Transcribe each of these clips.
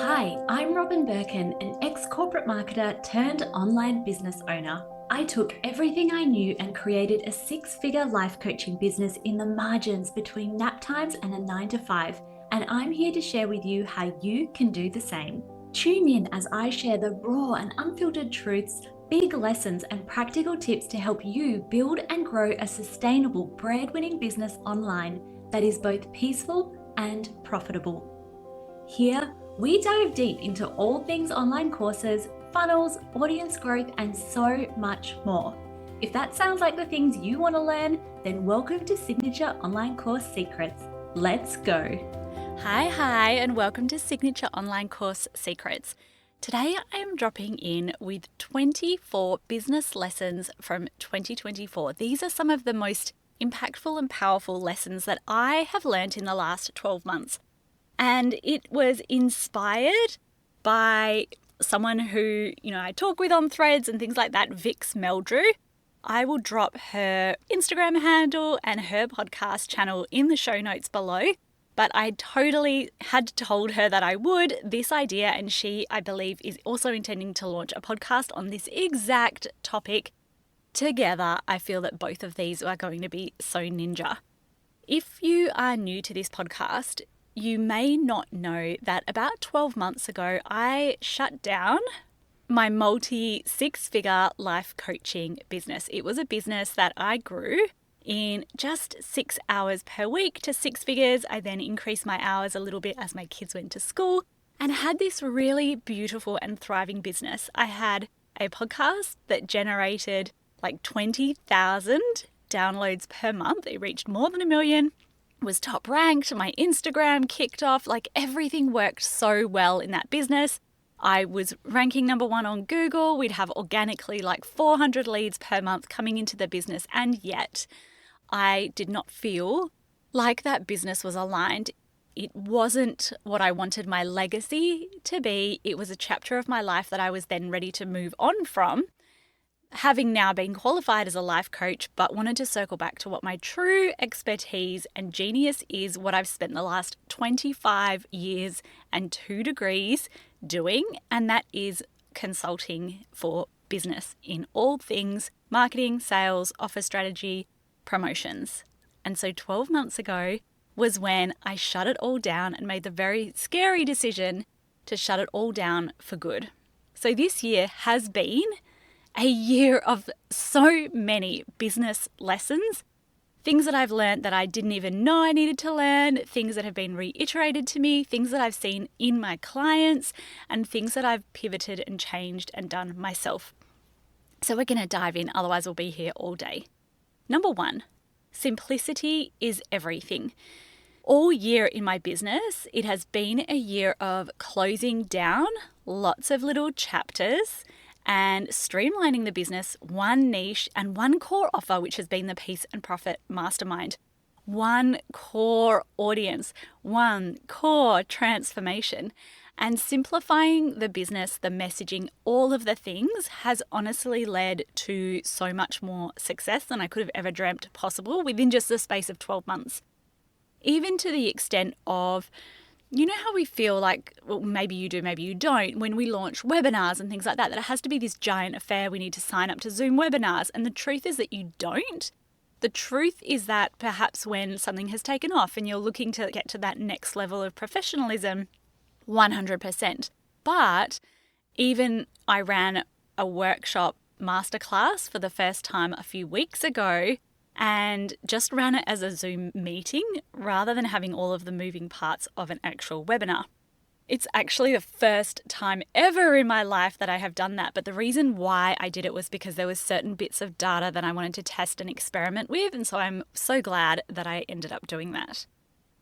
Hi, I'm Robin Birkin, an ex-corporate marketer turned online business owner. I took everything I knew and created a six-figure life coaching business in the margins between nap times and a 9 to 5, and I'm here to share with you how you can do the same. Tune in as I share the raw and unfiltered truths, big lessons, and practical tips to help you build and grow a sustainable bread-winning business online that is both peaceful and profitable. Here, we dive deep into all things online courses, funnels, audience growth, and so much more. If that sounds like the things you want to learn, then welcome to Signature Online Course Secrets. Let's go. Hi, and welcome to Signature Online Course Secrets. Today I am dropping in with 24 business lessons from 2024. These are some of the most impactful and powerful lessons that I have learned in the last 12 months. And it was inspired by someone who, I talk with on threads and things like that, Vix Meldrew. I will drop her Instagram handle and her podcast channel in the show notes below. But I totally had told her that I would, this idea, and she, I believe, is also intending to launch a podcast on this exact topic. Together, I feel that both of these are going to be so ninja. If you are new to this podcast, you may not know that about 12 months ago, I shut down my multi-six-figure life coaching business. It was a business that I grew in just 6 hours per week to six figures. I then increased my hours a little bit as my kids went to school and had this really beautiful and thriving business. I had a podcast that generated like 20,000 downloads per month. It reached more than 1 million. Was top ranked, my Instagram kicked off, like everything worked so well in that business. I was ranking number 1 on Google. We'd have organically like 400 leads per month coming into the business, and yet I did not feel like that business was aligned. It wasn't what I wanted my legacy to be. It was a chapter of my life that I was then ready to move on from, having now been qualified as a life coach, but wanted to circle back to what my true expertise and genius is, what I've spent the last 25 years and 2 degrees doing, and that is consulting for business in all things marketing, sales, offer strategy, promotions. And so 12 months ago was when I shut it all down and made the very scary decision to shut it all down for good. So this year has been a year of so many business lessons, things that I've learned that I didn't even know I needed to learn, things that have been reiterated to me, things that I've seen in my clients, and things that I've pivoted and changed and done myself. So we're going to dive in, otherwise we'll be here all day. Number 1, simplicity is everything. All year in my business, it has been a year of closing down lots of little chapters and streamlining the business, one niche and one core offer, which has been the Peace and Profit Mastermind. One core audience, one core transformation. And simplifying the business, the messaging, all of the things has honestly led to so much more success than I could have ever dreamt possible within just the space of 12 months. Even to the extent of, how we feel like, well, maybe you do, maybe you don't, when we launch webinars and things like that, that it has to be this giant affair. We need to sign up to Zoom webinars. And the truth is that you don't. The truth is that perhaps when something has taken off and you're looking to get to that next level of professionalism, 100%. But even I ran a workshop masterclass for the first time a few weeks ago and just ran it as a Zoom meeting rather than having all of the moving parts of an actual webinar. It's actually the first time ever in my life that I have done that. But the reason why I did it was because there was certain bits of data that I wanted to test and experiment with. And so I'm so glad that I ended up doing that.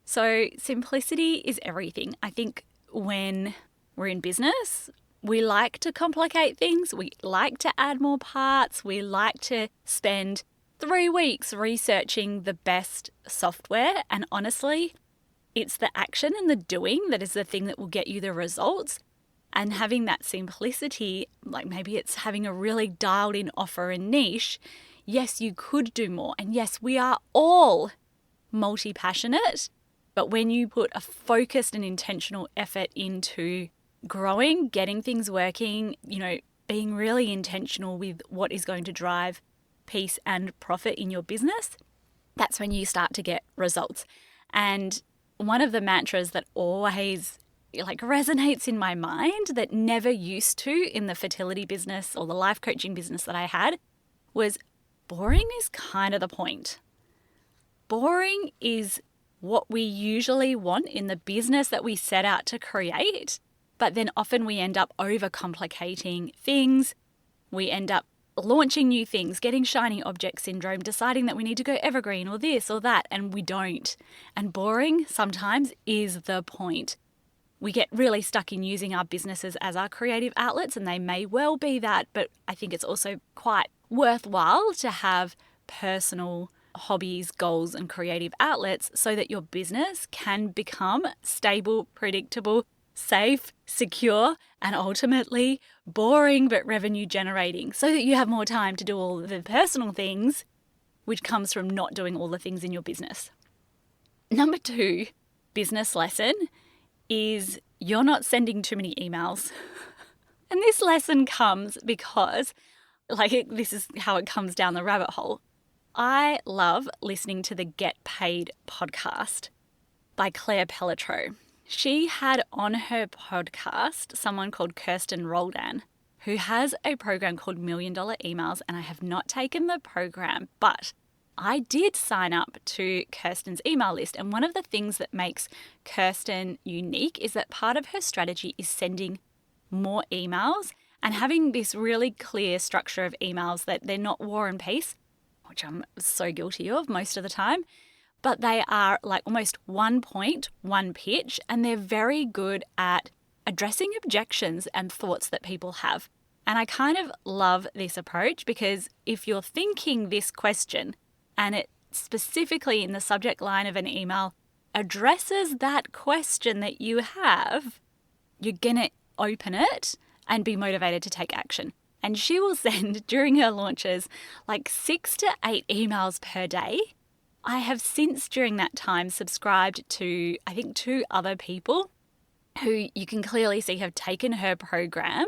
So simplicity is everything. I think when we're in business, we like to complicate things. We like to add more parts. We like to spend 3 weeks researching the best software. And honestly, it's the action and the doing that is the thing that will get you the results. And having that simplicity, like maybe it's having a really dialed in offer and niche. Yes, you could do more. And yes, we are all multi-passionate. But when you put a focused and intentional effort into growing, getting things working, being really intentional with what is going to drive peace and profit in your business, that's when you start to get results. And one of the mantras that always resonates in my mind that never used to in the fertility business or the life coaching business that I had was boring is kind of the point. Boring is what we usually want in the business that we set out to create, but then often we end up overcomplicating things. We end up launching new things, getting shiny object syndrome, deciding that we need to go evergreen or this or that, and we don't. And boring sometimes is the point. We get really stuck in using our businesses as our creative outlets, and they may well be that, but I think it's also quite worthwhile to have personal hobbies, goals, and creative outlets so that your business can become stable, predictable, safe, secure, and ultimately boring but revenue generating, so that you have more time to do all the personal things, which comes from not doing all the things in your business. Number 2 business lesson is you're not sending too many emails. And this lesson comes because, this is how it comes down the rabbit hole. I love listening to the Get Paid podcast by Claire Pelletreau. She had on her podcast someone called Kirsten Roldan, who has a program called $1 Million Emails, and I have not taken the program, but I did sign up to Kirsten's email list. And one of the things that makes Kirsten unique is that part of her strategy is sending more emails and having this really clear structure of emails that they're not war and peace, which I'm so guilty of most of the time, but they are almost one point, one pitch, and they're very good at addressing objections and thoughts that people have. And I kind of love this approach because if you're thinking this question and it specifically in the subject line of an email addresses that question that you have, you're going to open it and be motivated to take action. And she will send, during her launches, 6 to 8 emails per day. I have since, during that time, subscribed to, I think, 2 other people who you can clearly see have taken her program.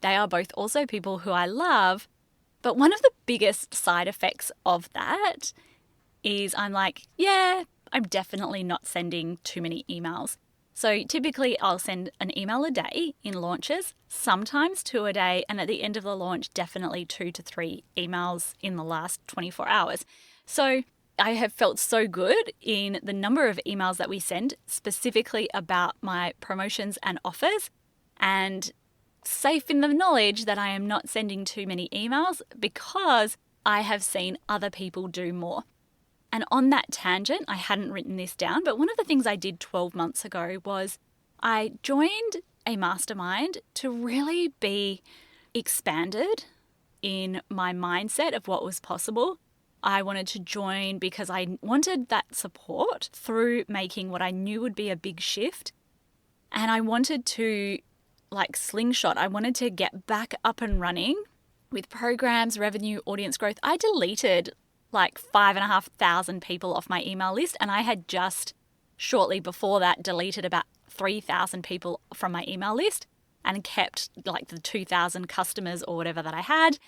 They are both also people who I love. But one of the biggest side effects of that is I'm I'm definitely not sending too many emails. So typically I'll send an email a day in launches, sometimes 2 a day, and at the end of the launch, definitely 2 to 3 emails in the last 24 hours. So I have felt so good in the number of emails that we send specifically about my promotions and offers, and safe in the knowledge that I am not sending too many emails because I have seen other people do more. And on that tangent, I hadn't written this down, but one of the things I did 12 months ago was I joined a mastermind to really be expanded in my mindset of what was possible. I wanted to join because I wanted that support through making what I knew would be a big shift. And I wanted to, slingshot, I wanted to get back up and running with programs, revenue, audience growth. I deleted 5,500 people off my email list, and I had just shortly before that deleted about 3,000 people from my email list and kept the 2,000 customers or whatever that I had.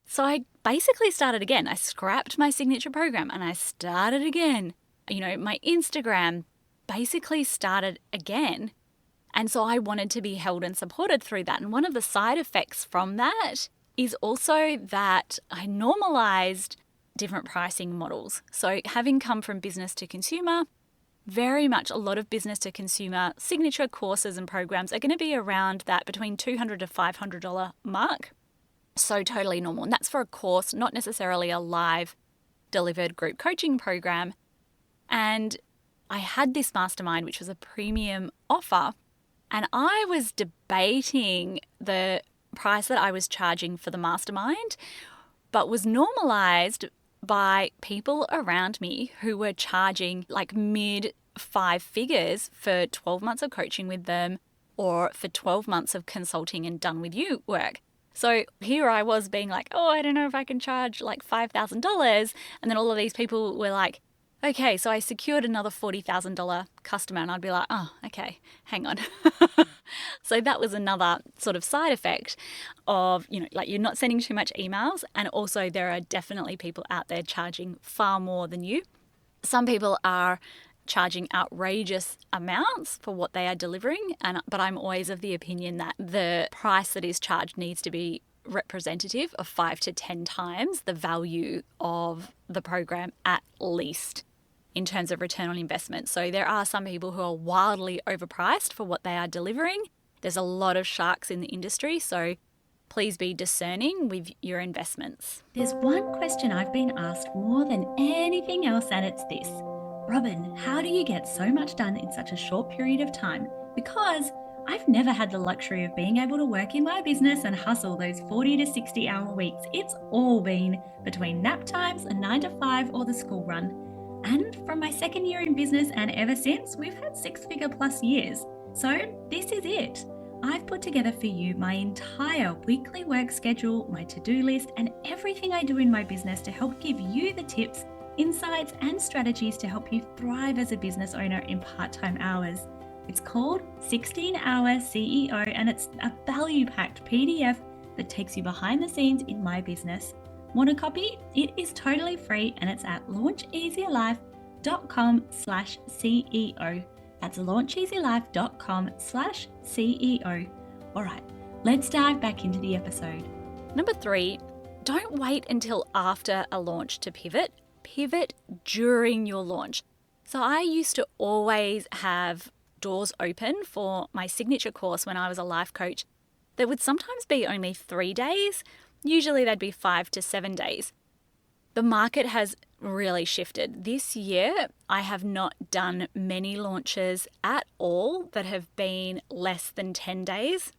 So I basically started again. I scrapped my signature program and I started again. My Instagram basically started again. And so I wanted to be held and supported through that. And one of the side effects from that is also that I normalized different pricing models. So having come from business to consumer, very much a lot of business to consumer signature courses and programs are going to be around that between $200 to $500 mark. So totally normal. And that's for a course, not necessarily a live delivered group coaching program. And I had this mastermind, which was a premium offer. And I was debating the price that I was charging for the mastermind, but was normalized by people around me who were charging mid 5 figures for 12 months of coaching with them or for 12 months of consulting and done with you work. So here I was being I don't know if I can charge $5,000. And then all of these people were okay, so I secured another $40,000 customer, and I'd be oh, okay, hang on. So So that was another sort of side effect of, like you're not sending too much emails. And also there are definitely people out there charging far more than you. Some people are charging outrageous amounts for what they are delivering. But I'm always of the opinion that the price that is charged needs to be representative of 5 to 10 times the value of the program at least in terms of return on investment. So there are some people who are wildly overpriced for what they are delivering. There's a lot of sharks in the industry, so please be discerning with your investments. There's one question I've been asked more than anything else, and it's this. Robin, how do you get so much done in such a short period of time? Because I've never had the luxury of being able to work in my business and hustle those 40 to 60 hour weeks. It's all been between nap times, a 9 to 5, or the school run. And from my second year in business and ever since, we've had 6-figure plus years. So this is it. I've put together for you my entire weekly work schedule, my to-do list, and everything I do in my business to help give you the tips, insights, and strategies to help you thrive as a business owner in part-time hours. It's called 16-Hour CEO, and it's a value-packed PDF that takes you behind the scenes in my business. Want a copy? It is totally free, and it's at launcheasylife.com/CEO. That's launcheasylife.com/CEO. All right, let's dive back into the episode. Number 3, don't wait until after a launch to pivot. Pivot during your launch. So I used to always have doors open for my signature course when I was a life coach. There would sometimes be only 3 days. Usually they'd be 5 to 7 days. The market has really shifted. This year, I have not done many launches at all that have been less than 10 days.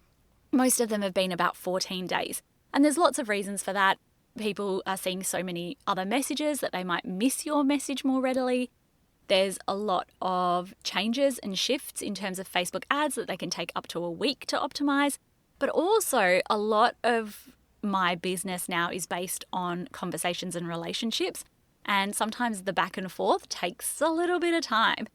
Most of them have been about 14 days. And there's lots of reasons for that. People are seeing so many other messages that they might miss your message more readily. There's a lot of changes and shifts in terms of Facebook ads that they can take up to a week to optimize. But also a lot of my business now is based on conversations and relationships. And sometimes the back and forth takes a little bit of time.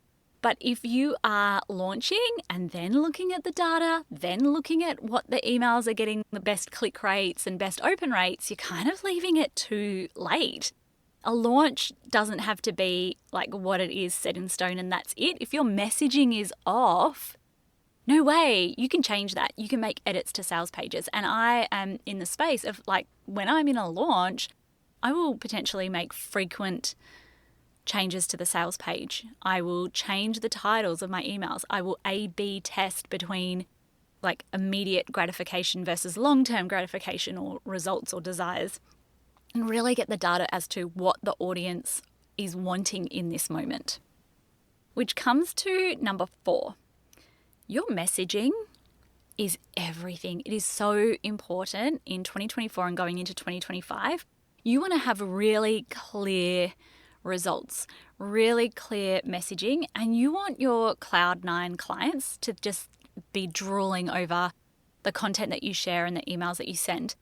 But if you are launching and then looking at the data, then looking at what the emails are getting the best click rates and best open rates, you're kind of leaving it too late. A launch doesn't have to be like what it is set in stone and that's it. If your messaging is off, no way, you can change that. You can make edits to sales pages. And I am in the space of like when I'm in a launch, I will potentially make frequent changes to the sales page. I will change the titles of my emails. I will A/B test between like immediate gratification versus long-term gratification or results or desires and really get the data as to what the audience is wanting in this moment. Which comes to number 4. Your messaging is everything. It is so important in 2024 and going into 2025. You want to have really clear results, really clear messaging, and you want your Cloud9 clients to just be drooling over the content that you share and the emails that you send.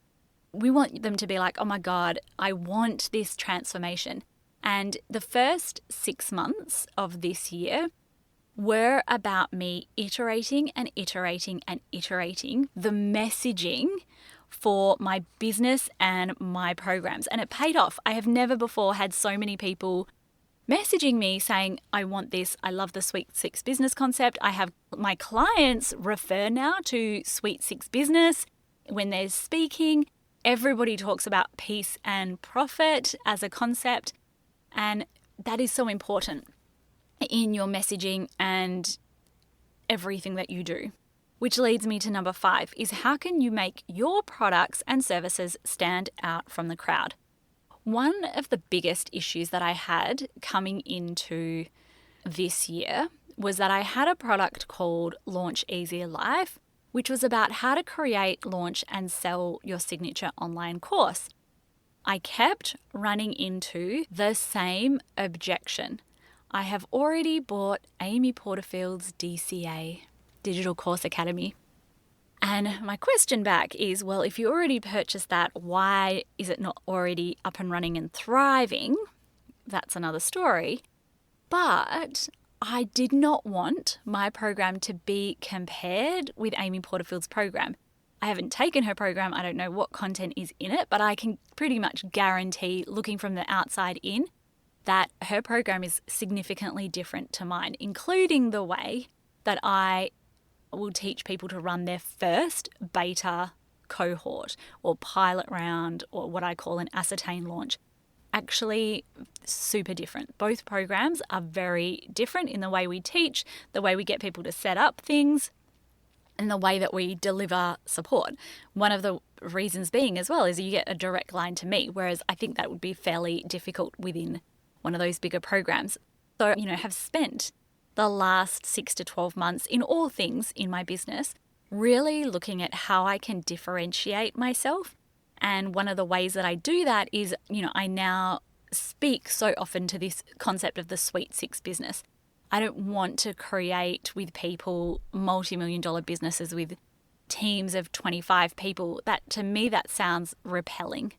We want them to be like, oh my God, I want this transformation. And the first 6 months of this year were about me iterating and iterating and iterating the messaging for my business and my programs. And it paid off. I have never before had so many people messaging me saying, I want this. I love the Sweet 6 business concept. I have my clients refer now to Sweet 6 business when they're speaking. Everybody talks about peace and profit as a concept. And that is so important in your messaging and everything that you do. Which leads me to number 5 is how can you make your products and services stand out from the crowd? One of the biggest issues that I had coming into this year was that I had a product called Launch Easier Life, which was about how to create, launch, and sell your signature online course. I kept running into the same objection. I have already bought Amy Porterfield's DCA, Digital Course Academy. And my question back is, well, if you already purchased that, why is it not already up and running and thriving? That's another story. But I did not want my program to be compared with Amy Porterfield's program. I haven't taken her program. I don't know what content is in it, but I can pretty much guarantee, looking from the outside in, that her program is significantly different to mine, including the way that I will teach people to run their first beta cohort or pilot round, or what I call an ascertain launch. Actually, super different. Both programs are very different in the way we teach, the way we get people to set up things, and the way that we deliver support. One of the reasons being as well is you get a direct line to me, whereas I think that would be fairly difficult within one of those bigger programs. So, have spent the last 6 to 12 months in all things in my business, really looking at how I can differentiate myself. And one of the ways that I do that is, I now speak so often to this concept of the Sweet Six business. I don't want to create with people multi-million-dollar businesses with teams of 25 people. That, to me, that sounds repelling.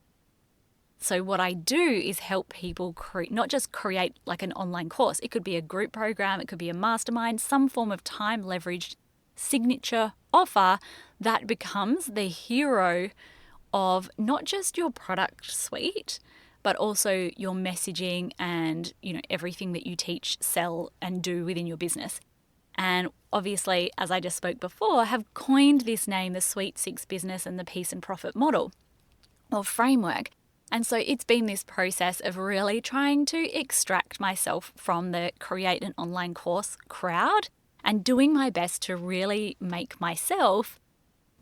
So what I do is help people not just create like an online course. It could be a group program, it could be a mastermind, some form of time leveraged signature offer that becomes the hero of not just your product suite, but also your messaging and, everything that you teach, sell, and do within your business. And obviously, as I just spoke before, have coined this name, the Sweet Six business and the peace and profit model or framework. And so it's been this process of really trying to extract myself from the create an online course crowd and doing my best to really make myself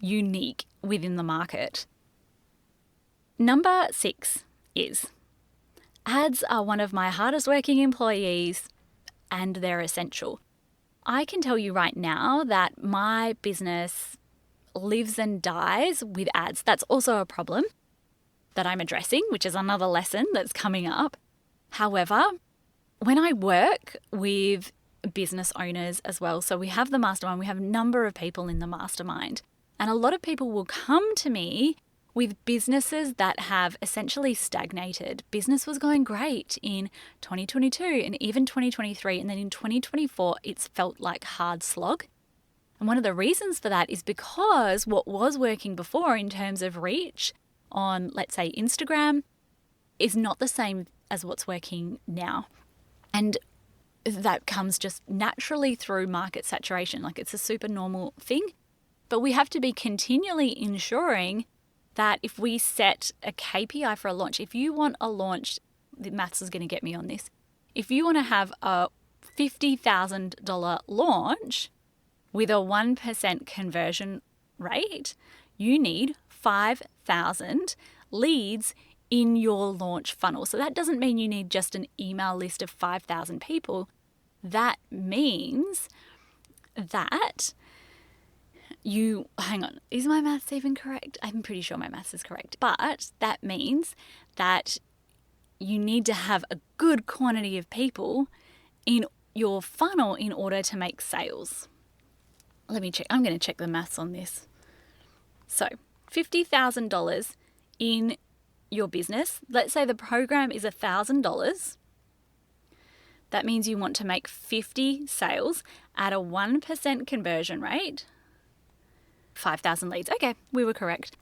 unique within the market. Number 6 is ads are one of my hardest working employees and they're essential. I can tell you right now that my business lives and dies with ads. That's also a problem that I'm addressing, which is another lesson that's coming up. However, when I work with business owners as well, so we have the mastermind, we have a number of people in the mastermind, and a lot of people will come to me with businesses that have essentially stagnated. Business was going great in 2022 and even 2023, and then in 2024, it's felt like hard slog. And one of the reasons for that is because what was working before in terms of reach on, let's say, Instagram is not the same as what's working now. And that comes just naturally through market saturation. Like, it's a super normal thing, but we have to be continually ensuring that if we set a KPI for a launch, if you want a launch, the maths is going to get me on this. If you want to have a $50,000 launch with a 1% conversion rate, you need 5,000 leads in your launch funnel. So that doesn't mean you need just an email list of 5,000 people. That means that hang on, is my maths even correct? I'm pretty sure my maths is correct. But that means that you need to have a good quantity of people in your funnel in order to make sales. Let me check. I'm going to check the maths on this. So $50,000 in your business. Let's say the program is $1,000. That means you want to make 50 sales at a 1% conversion rate. 5,000 leads. Okay, we were correct.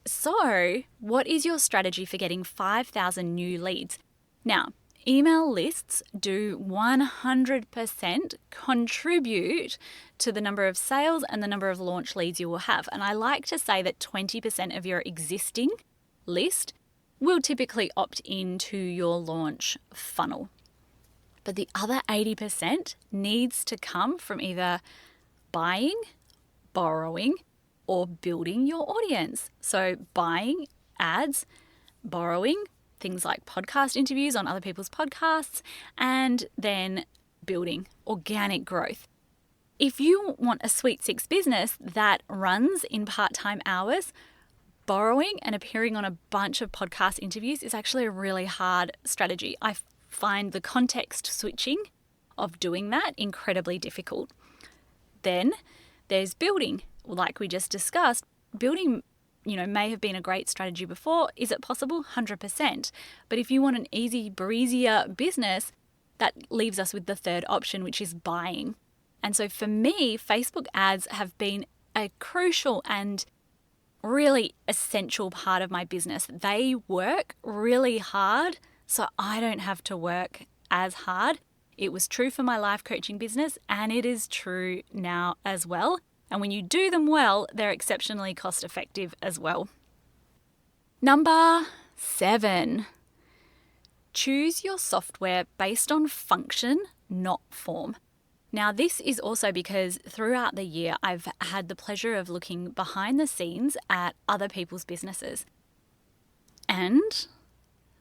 So what is your strategy for getting 5,000 new leads? Now, email lists do 100% contribute to the number of sales and the number of launch leads you will have. And I like to say that 20% of your existing list will typically opt into your launch funnel. But the other 80% needs to come from either buying, borrowing, or building your audience. So buying ads, borrowing things like podcast interviews on other people's podcasts, and then building organic growth. If you want a Sweet Six business that runs in part-time hours, borrowing and appearing on a bunch of podcast interviews is actually a really hard strategy. I find the context switching of doing that incredibly difficult. Then there's building. Like we just discussed, building, may have been a great strategy before. Is it possible? 100%. But if you want an easy, breezier business, that leaves us with the third option, which is buying. And so for me, Facebook ads have been a crucial and really essential part of my business. They work really hard, so I don't have to work as hard. It was true for my life coaching business, and it is true now as well. And when you do them well, they're exceptionally cost effective as well. Number 7, choose your software based on function, not form. Now, this is also because throughout the year, I've had the pleasure of looking behind the scenes at other people's businesses. And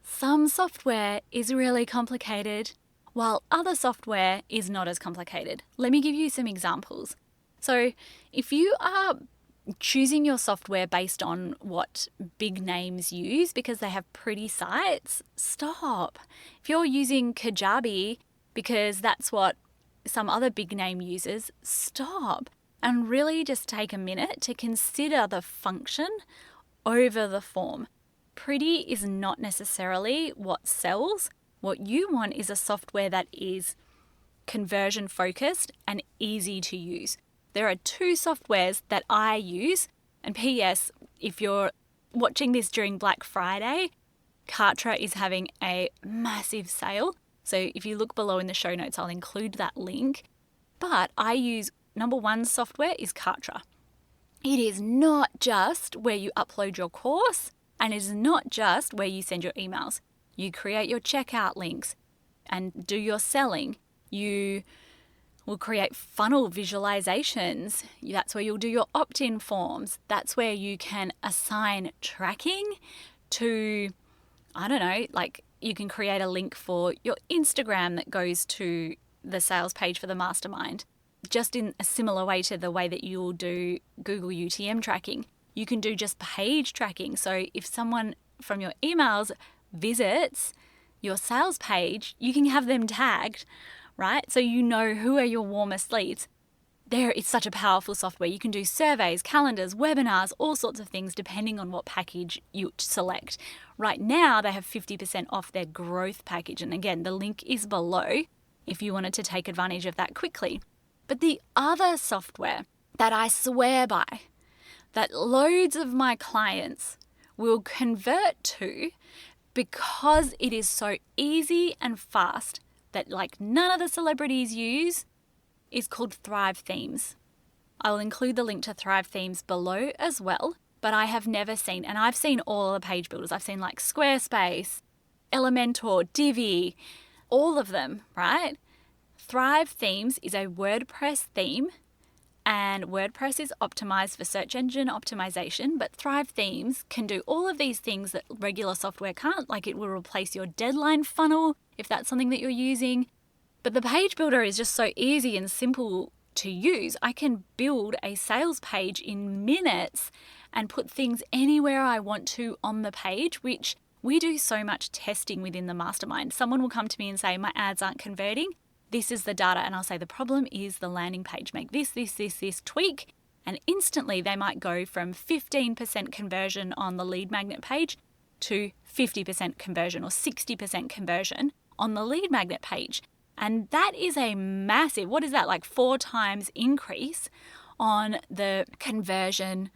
some software is really complicated, while other software is not as complicated. Let me give you some examples. So if you are choosing your software based on what big names use because they have pretty sites, stop. If you're using Kajabi because that's what some other big name uses, stop and really just take a minute to consider the function over the form. Pretty is not necessarily what sells. What you want is a software that is conversion focused and easy to use. There are 2 softwares that I use, and P.S. if you're watching this during Black Friday, Kartra is having a massive sale. So if you look below in the show notes, I'll include that link. But I use number 1 software is Kartra. It is not just where you upload your course, and it is not just where you send your emails. You create your checkout links and do your selling. You will create funnel visualizations. That's where you'll do your opt-in forms. That's where you can assign tracking to, I don't know, like you can create a link for your Instagram that goes to the sales page for the mastermind, just in a similar way to the way that you'll do Google UTM tracking. You can do just page tracking. So if someone from your emails visits your sales page, you can have them tagged, right? So you know who are your warmest leads. It's such a powerful software. You can do surveys, calendars, webinars, all sorts of things depending on what package you select. Right now, they have 50% off their growth package. And again, the link is below if you wanted to take advantage of that quickly. But the other software that I swear by, that loads of my clients will convert to because it is so easy and fast that like none of the celebrities use, is called Thrive Themes. I will include the link to Thrive Themes below as well, but I have never seen, and I've seen all the page builders. I've seen like Squarespace, Elementor, Divi, all of them, right? Thrive Themes is a WordPress theme, and WordPress is optimized for search engine optimization, but Thrive Themes can do all of these things that regular software can't, like it will replace your deadline funnel if that's something that you're using. But the page builder is just so easy and simple to use. I can build a sales page in minutes and put things anywhere I want to on the page, which we do so much testing within the mastermind. Someone will come to me and say, my ads aren't converting. This is the data. And I'll say, the problem is the landing page. Make this tweak. And instantly they might go from 15% conversion on the lead magnet page to 50% conversion or 60% conversion on the lead magnet page. And that is a massive, what is that, like 4 times increase on the conversion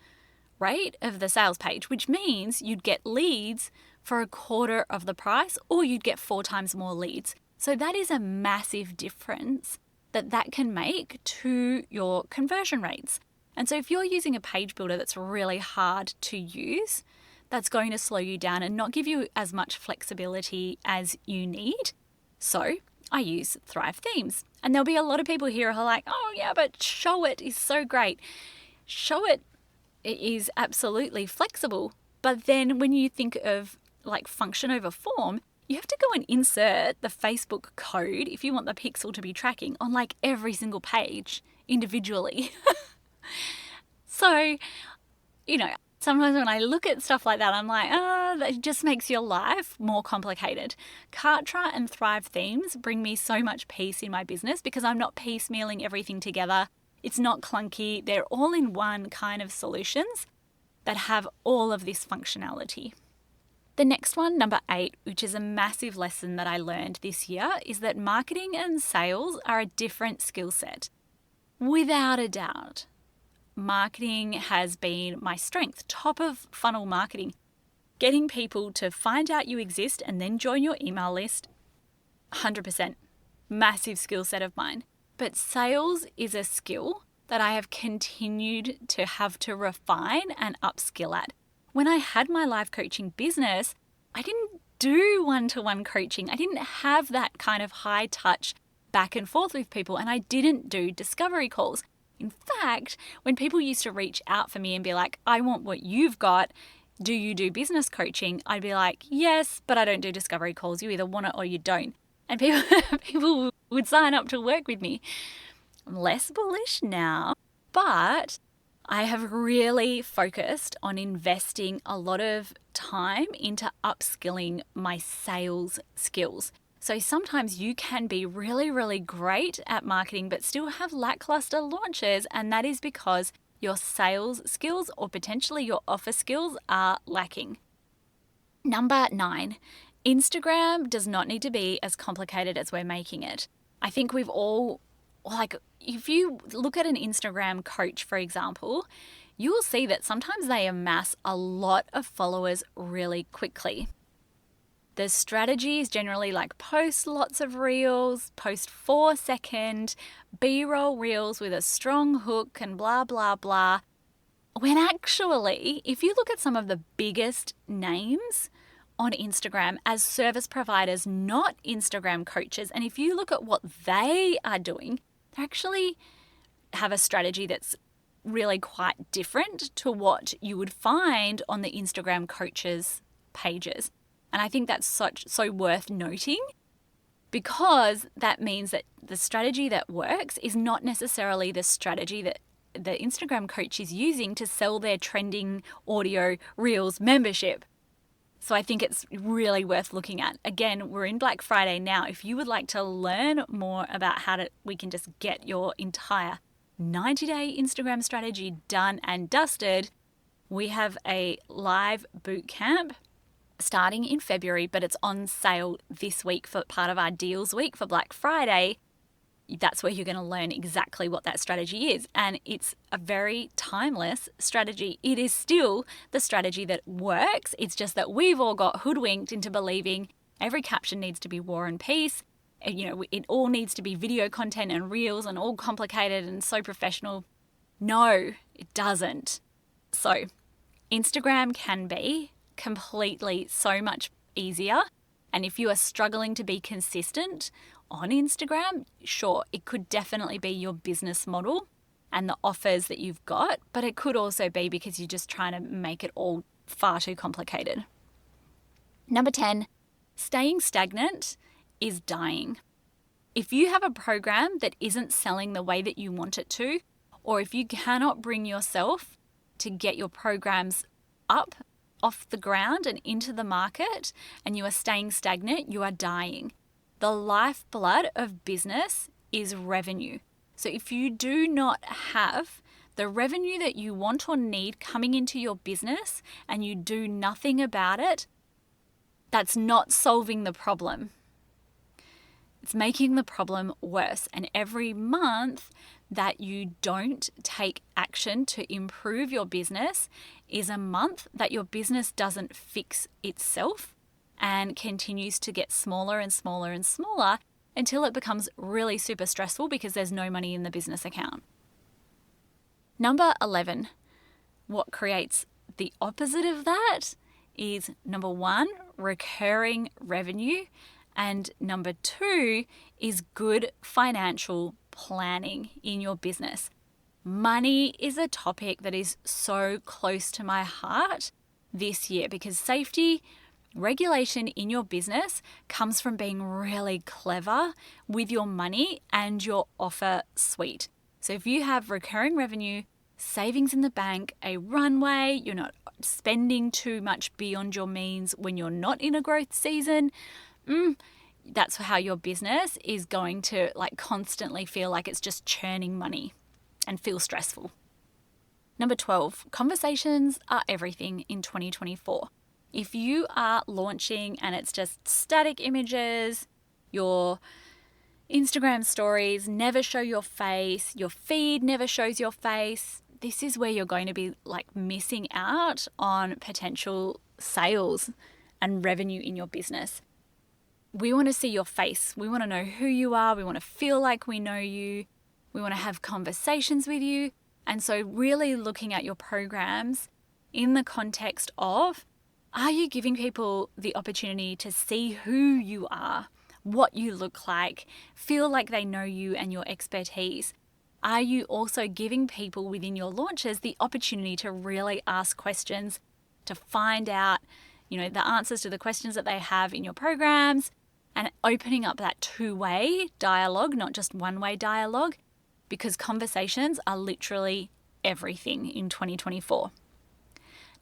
rate of the sales page, which means you'd get leads for a quarter of the price, or you'd get 4 times more leads. So that is a massive difference that can make to your conversion rates. And so if you're using a page builder that's really hard to use, that's going to slow you down and not give you as much flexibility as you need. So I use Thrive Themes. And there'll be a lot of people here who are like, oh yeah, but Showit is so great. Showit is absolutely flexible. But then when you think of like function over form, you have to go and insert the Facebook code if you want the pixel to be tracking on like every single page individually. So, sometimes when I look at stuff like that, I'm like, that just makes your life more complicated. Kartra and Thrive Themes bring me so much peace in my business because I'm not piecemealing everything together. It's not clunky. They're all in one kind of solutions that have all of this functionality. The next one, number 8, which is a massive lesson that I learned this year, is that marketing and sales are a different skill set. Without a doubt, marketing has been my strength, top of funnel marketing. Getting people to find out you exist and then join your email list, 100%, massive skill set of mine. But sales is a skill that I have continued to have to refine and upskill at. When I had my life coaching business, I didn't do one-to-one coaching. I didn't have that kind of high touch back and forth with people, and I didn't do discovery calls. In fact, when people used to reach out for me and be like, I want what you've got, do you do business coaching? I'd be like, yes, but I don't do discovery calls. You either want it or you don't. And people would sign up to work with me. I'm less bullish now, but I have really focused on investing a lot of time into upskilling my sales skills. So sometimes you can be really, really great at marketing, but still have lackluster launches. And that is because your sales skills or potentially your offer skills are lacking. Number 9, Instagram does not need to be as complicated as we're making it. I think we've all, if you look at an Instagram coach, for example, you will see that sometimes they amass a lot of followers really quickly. The strategy is generally post lots of reels, post 4-second B-roll reels with a strong hook and blah, blah, blah. When actually, if you look at some of the biggest names on Instagram as service providers, not Instagram coaches, and if you look at what they are doing, they actually have a strategy that's really quite different to what you would find on the Instagram coaches' pages. And I think that's so worth noting, because that means that the strategy that works is not necessarily the strategy that the Instagram coach is using to sell their trending audio reels membership. So I think it's really worth looking at. Again, we're in Black Friday now. If you would like to learn more about how we can just get your entire 90-day Instagram strategy done and dusted, we have a live boot camp starting in February, but it's on sale this week for part of our deals week for Black Friday. That's where you're going to learn exactly what that strategy is. And it's a very timeless strategy. It is still the strategy that works. It's just that we've all got hoodwinked into believing every caption needs to be War and Peace. It all needs to be video content and reels and all complicated and so professional. No, it doesn't. So Instagram can be completely so much easier. And if you are struggling to be consistent on Instagram, sure, it could definitely be your business model and the offers that you've got, but it could also be because you're just trying to make it all far too complicated. Number 10, staying stagnant is dying. If you have a program that isn't selling the way that you want it to, or if you cannot bring yourself to get your programs up off the ground and into the market, and you are staying stagnant, you are dying. The lifeblood of business is revenue. So if you do not have the revenue that you want or need coming into your business and you do nothing about it, that's not solving the problem. It's making the problem worse. And every month that you don't take action to improve your business is a month that your business doesn't fix itself and continues to get smaller and smaller and smaller until it becomes really super stressful because there's no money in the business account. Number 11, what creates the opposite of that is number 1, recurring revenue, and number 2 is good financial planning in your business. Money is a topic that is so close to my heart this year because safety, regulation in your business comes from being really clever with your money and your offer suite. So if you have recurring revenue, savings in the bank, a runway, you're not spending too much beyond your means when you're not in a growth season, that's how your business is going to constantly feel like it's just churning money and feel stressful. Number 12, conversations are everything in 2024. If you are launching and it's just static images, your Instagram stories never show your face, your feed never shows your face, this is where you're going to be like missing out on potential sales and revenue in your business. We want to see your face. We want to know who you are. We want to feel like we know you. We want to have conversations with you. And so really looking at your programs in the context of, are you giving people the opportunity to see who you are, what you look like, feel like they know you and your expertise? Are you also giving people within your launches the opportunity to really ask questions, to find out, the answers to the questions that they have in your programs, and opening up that two-way dialogue, not just one-way dialogue, because conversations are literally everything in 2024.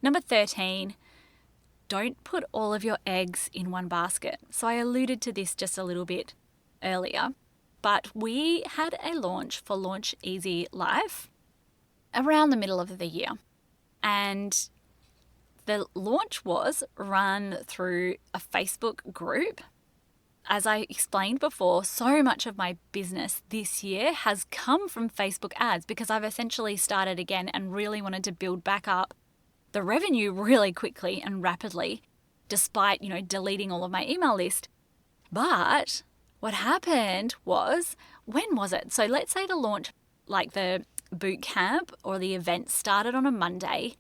Number 13, don't put all of your eggs in one basket. So I alluded to this just a little bit earlier, but we had a launch for Launch Easy Life around the middle of the year. And the launch was run through a Facebook group. As I explained before, so much of my business this year has come from Facebook ads because I've essentially started again and really wanted to build back up the revenue really quickly and rapidly, despite, deleting all of my email list. But what happened was, when was it? So let's say the launch, like the boot camp or the event started on a Monday,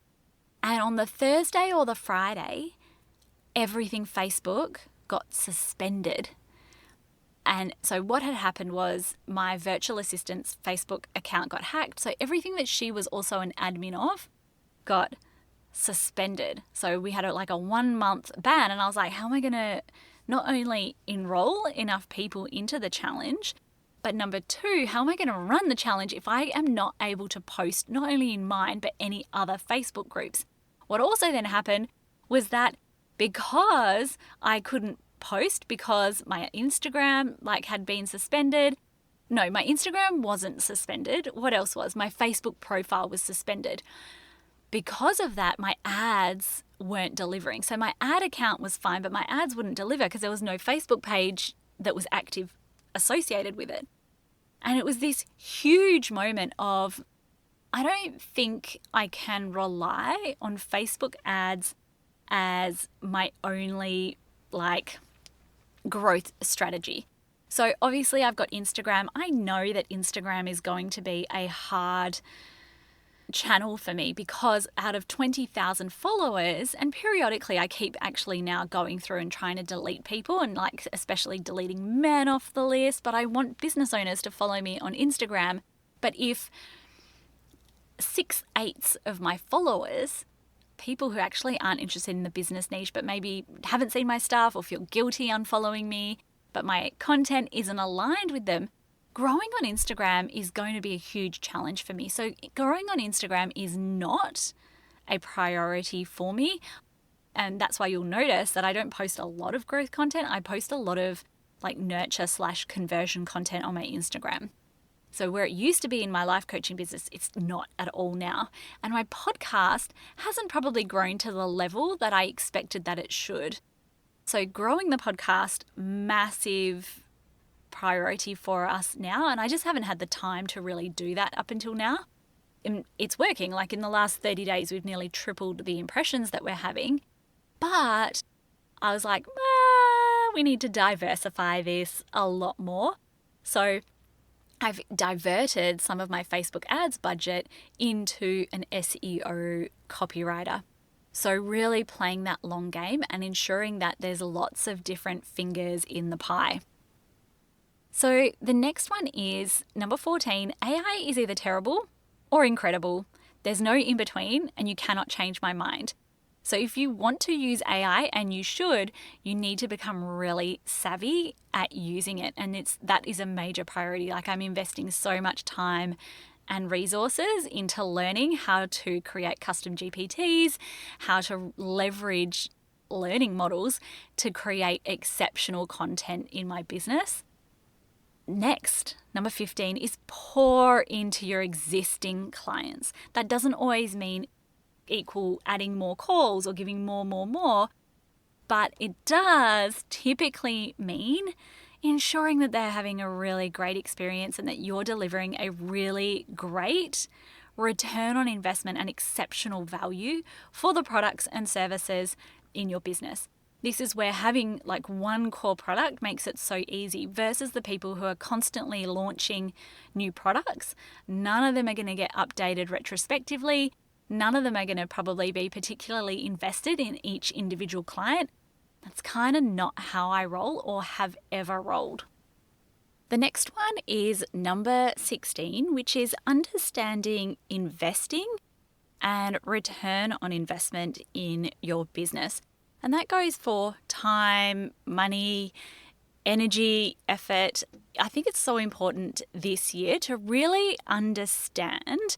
and on the Thursday or the Friday, everything Facebook got suspended. And so what had happened was my virtual assistant's Facebook account got hacked. So everything that she was also an admin of got suspended. So we had a 1 month ban, and I was like, how am I going to not only enroll enough people into the challenge, but number two, how am I going to run the challenge if I am not able to post not only in mine, but any other Facebook groups? What also then happened was that because I couldn't post because my Instagram had been suspended. No, my Instagram wasn't suspended. What else was? My Facebook profile was suspended. Because of that, my ads weren't delivering. So my ad account was fine, but my ads wouldn't deliver because there was no Facebook page that was active associated with it. And it was this huge moment of, I don't think I can rely on Facebook ads as my only growth strategy. So obviously I've got Instagram. I know that Instagram is going to be a hard channel for me because out of 20,000 followers, and periodically I keep actually now going through and trying to delete people and especially deleting men off the list, but I want business owners to follow me on Instagram. But if 6/8 of my followers, people who actually aren't interested in the business niche but maybe haven't seen my stuff or feel guilty unfollowing me, but my content isn't aligned with them, growing on Instagram is going to be a huge challenge for me. So growing on Instagram is not a priority for me. And that's why you'll notice that I don't post a lot of growth content. I post a lot of nurture/conversion content on my Instagram. So where it used to be in my life coaching business, it's not at all now. And my podcast hasn't probably grown to the level that I expected that it should. So growing the podcast, massive priority for us now. And I just haven't had the time to really do that up until now. And it's working. In the last 30 days, we've nearly tripled the impressions that we're having. But I was like, we need to diversify this a lot more. So I've diverted some of my Facebook ads budget into an SEO copywriter. So really playing that long game and ensuring that there's lots of different fingers in the pie. So the next one is number 14, AI is either terrible or incredible. There's no in between and you cannot change my mind. So if you want to use AI, and you should, you need to become really savvy at using it. And that is a major priority. I'm investing so much time and resources into learning how to create custom GPTs, how to leverage learning models to create exceptional content in my business. Next, number 15 is pour into your existing clients. That doesn't always mean equal adding more calls or giving more. But it does typically mean ensuring that they're having a really great experience and that you're delivering a really great return on investment and exceptional value for the products and services in your business. This is where having like one core product makes it so easy versus the people who are constantly launching new products. None of them are going to get updated retrospectively. None of them are going to probably be particularly invested in each individual client. That's kind of not how I roll or have ever rolled. The next one is number 16, which is understanding investing and return on investment in your business. And that goes for time, money, energy, effort. I think it's so important this year to really understand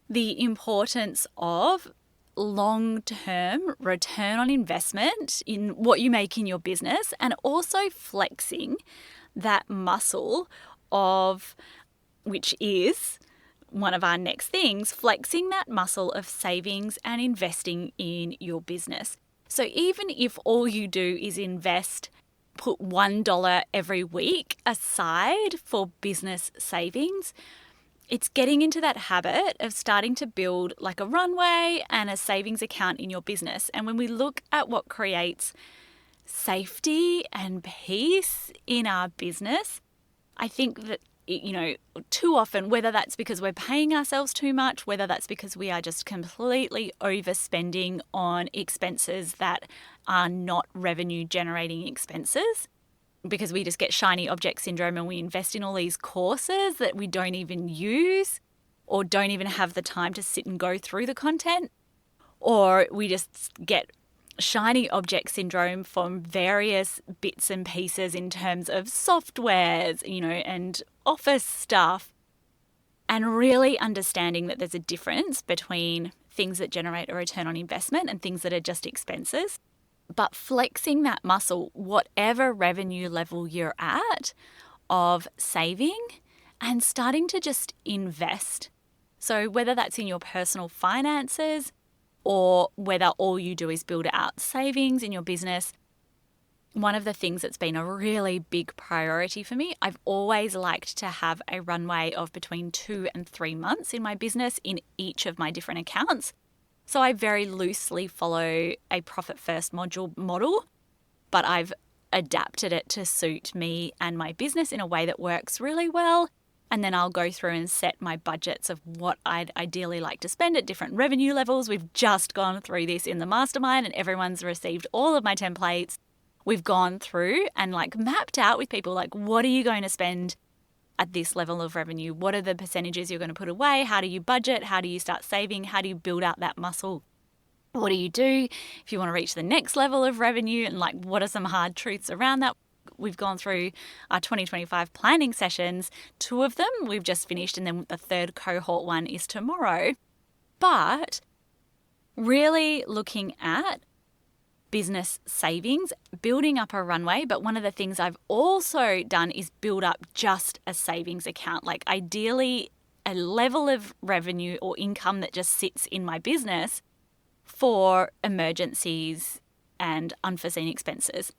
the importance of long-term return on investment in what you make in your business, and also flexing that muscle of, which is one of our next things, flexing that muscle of savings and investing in your business. So even if all you do is put $1 every week aside for business savings, it's getting into that habit of starting to build like a runway and a savings account in your business. And when we look at what creates safety and peace in our business, I think that, too often, whether that's because we're paying ourselves too much, whether that's because we are just completely overspending on expenses that are not revenue generating expenses, because we just get shiny object syndrome and we invest in all these courses that we don't even use or don't even have the time to sit and go through the content, or we just get shiny object syndrome from various bits and pieces in terms of softwares, and office stuff, and really understanding that there's a difference between things that generate a return on investment and things that are just expenses. But flexing that muscle, whatever revenue level you're at, of saving and starting to just invest. So whether that's in your personal finances or whether all you do is build out savings in your business, one of the things that's been a really big priority for me, I've always liked to have a runway of between 2 and 3 months in my business in each of my different accounts. So I very loosely follow a profit first model, but I've adapted it to suit me and my business in a way that works really well. And then I'll go through and set my budgets of what I'd ideally like to spend at different revenue levels. We've just gone through this in the mastermind and everyone's received all of my templates. We've gone through and mapped out with people what are you going to spend at this level of revenue? What are the percentages you're going to put away? How do you budget? How do you start saving? How do you build out that muscle? What do you do if you want to reach the next level of revenue? And what are some hard truths around that? We've gone through our 2025 planning sessions. 2 of them we've just finished, and then the 3rd cohort one is tomorrow. But really looking at business savings, building up a runway. But one of the things I've also done is build up just a savings account, ideally a level of revenue or income that just sits in my business for emergencies and unforeseen expenses.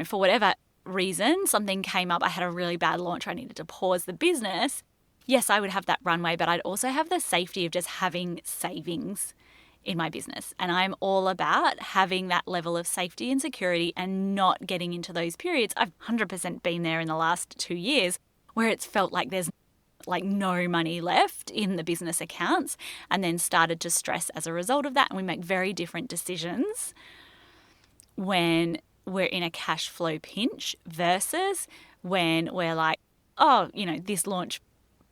For whatever reason, something came up, I had a really bad launch, I needed to pause the business. Yes, I would have that runway, but I'd also have the safety of just having savings in my business. And I'm all about having that level of safety and security and not getting into those periods. I've 100% been there in the last 2 years where it's felt like there's no money left in the business accounts, and then started to stress as a result of that. And we make very different decisions when we're in a cash flow pinch versus when we're this launch,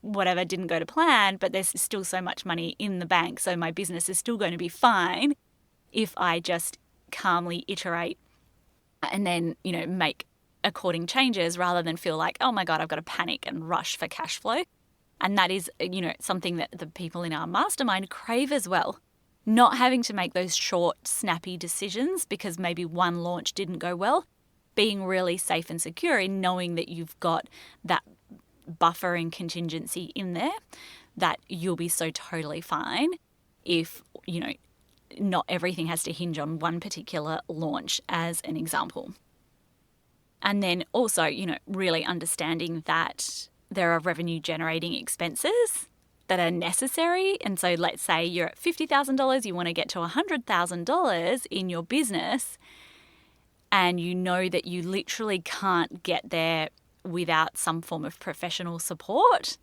whatever, didn't go to plan, but there's still so much money in the bank, so my business is still going to be fine if I just calmly iterate and then, make according changes rather than feel like, oh my God, I've got to panic and rush for cash flow. And that is, something that the people in our mastermind crave as well. Not having to make those short, snappy decisions because maybe one launch didn't go well. Being really safe and secure in knowing that you've got that buffer and contingency in there, that you'll be so totally fine if, not everything has to hinge on one particular launch, as an example. And then also, really understanding that there are revenue generating expenses that are necessary. And so let's say you're at $50,000, you want to get to $100,000 in your business, and you know that you literally can't get there without some form of professional support.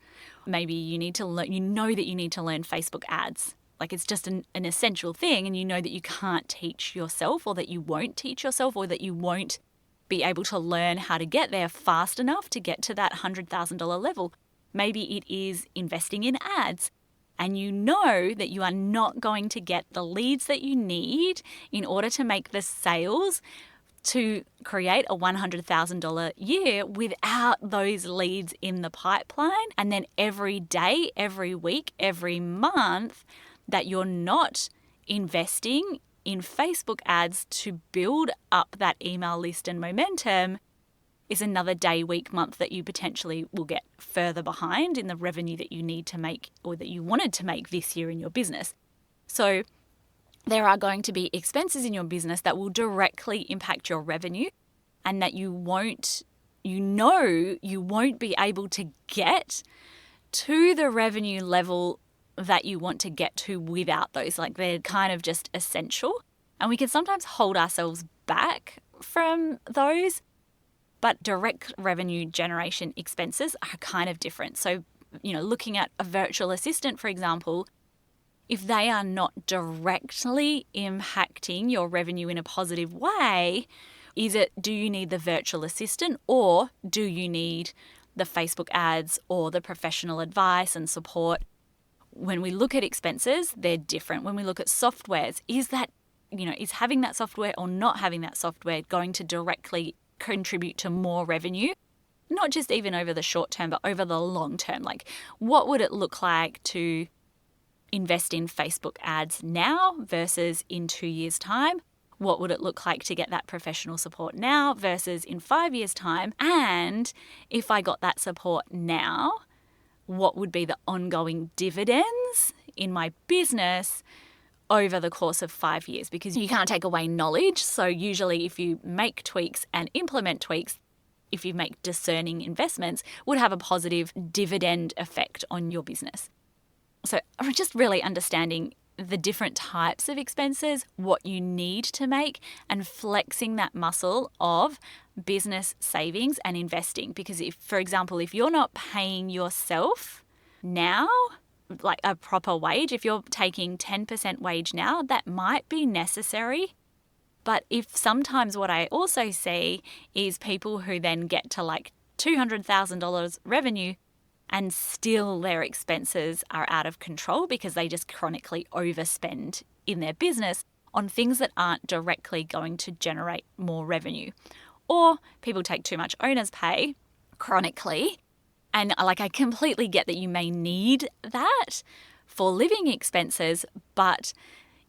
Maybe you need to learn, that you need to learn Facebook ads. Like it's just an essential thing, and you know that you can't teach yourself, or that you won't teach yourself, or that you won't be able to learn how to get there fast enough to get to that $100,000 level. Maybe it is investing in ads, and you know that you are not going to get the leads that you need in order to make the sales to create a $100,000 year without those leads in the pipeline. And then every day, every week, every month that you're not investing in Facebook ads to build up that email list and momentum is another day, week, month that you potentially will get further behind in the revenue that you need to make, or that you wanted to make this year in your business. So there are going to be expenses in your business that will directly impact your revenue, and that you won't be able to get to the revenue level that you want to get to without those. Like they're kind of just essential. And we can sometimes hold ourselves back from those, but direct revenue generation expenses are kind of different. So, looking at a virtual assistant, for example, if they are not directly impacting your revenue in a positive way, do you need the virtual assistant, or do you need the Facebook ads or the professional advice and support? When we look at expenses, they're different. When we look at softwares, is having that software or not having that software going to directly contribute to more revenue? Not just even over the short term, but over the long term. Like, what would it look like to invest in Facebook ads now versus in 2 years' time? What would it look like to get that professional support now versus in 5 years' time? And if I got that support now, what would be the ongoing dividends in my business over the course of 5 years? Because you can't take away knowledge. So usually if you make tweaks and implement tweaks, if you make discerning investments, would have a positive dividend effect on your business. So just really understanding the different types of expenses, what you need to make, and flexing that muscle of business savings and investing. Because for example, if you're not paying yourself now, like a proper wage, if you're taking 10% wage now, that might be necessary. But if sometimes what I also see is people who then get to like $200,000 revenue, and still their expenses are out of control because they just chronically overspend in their business on things that aren't directly going to generate more revenue. Or people take too much owner's pay chronically. And I completely get that you may need that for living expenses, but,